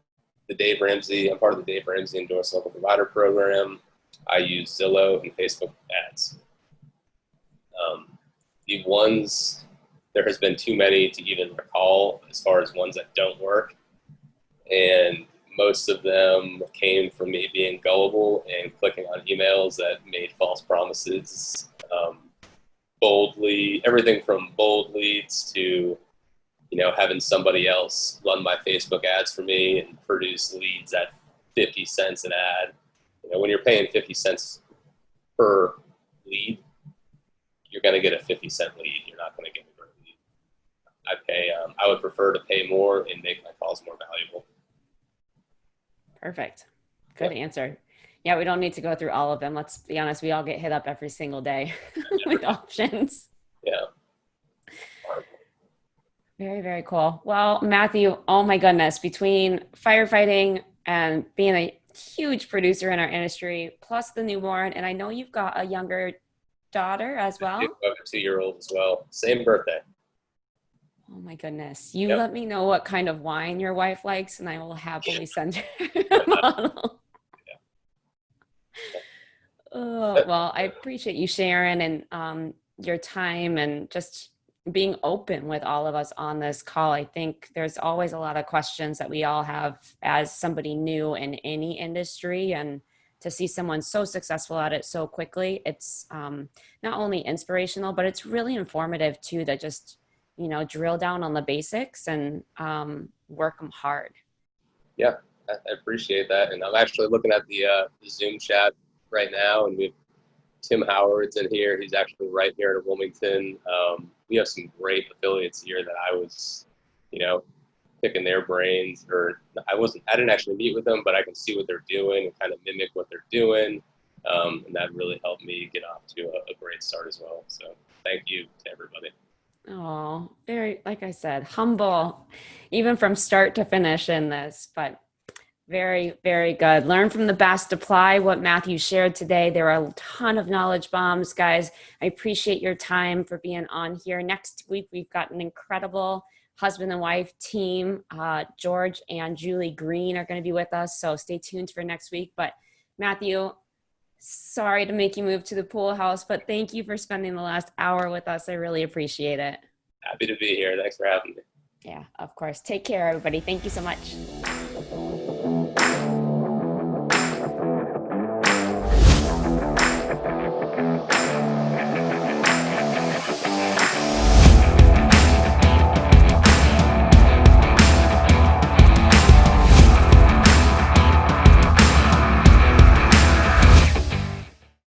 part of the Dave Ramsey Endorsed Local Provider Program. I use Zillow and Facebook ads. There has been too many to even recall as far as ones that don't work. And most of them came from me being gullible and clicking on emails that made false promises. Everything from bold leads to, having somebody else run my Facebook ads for me and produce leads at 50 cents an ad. When you're paying 50 cents per lead, you're going to get a 50-cent lead. You're not going to get a great lead. I would prefer to pay more and make my calls more valuable. Perfect. Good answer. Yeah, we don't need to go through all of them. Let's be honest. We all get hit up every single day with options. Yeah. Very, very cool. Well, Matthew, oh my goodness, between firefighting and being a huge producer in our industry, plus the newborn, and I know you've got a younger daughter as well. I have a 2-year-old as well. Same birthday. Oh my goodness. You let me know what kind of wine your wife likes, and I will happily send her a bottle. Oh, well, I appreciate you sharing and your time and just being open with all of us on this call. I think there's always a lot of questions that we all have as somebody new in any industry, and to see someone so successful at it so quickly, it's not only inspirational, but it's really informative too, that just, drill down on the basics and work them hard. Yeah, I appreciate that. And I'm actually looking at the Zoom chat right now, and we have Tim Howard's in here. He's actually right here in Wilmington. We have some great affiliates here that I was, picking their brains, or I didn't actually meet with them, but I can see what they're doing and kind of mimic what they're doing. And that really helped me get off to a great start as well. So thank you to everybody. Oh, very, like I said, humble, even from start to finish in this, but very, very good. Learn from the best. Apply what Matthew shared today. There are a ton of knowledge bombs, guys. I appreciate your time for being on here. Next week, we've got an incredible husband and wife team. George and Julie Green are going to be with us, so stay tuned for next week. But Matthew, sorry to make you move to the pool house, but thank you for spending the last hour with us. I really appreciate it. Happy to be here. Thanks for having me. Yeah, of course. Take care, everybody. Thank you so much.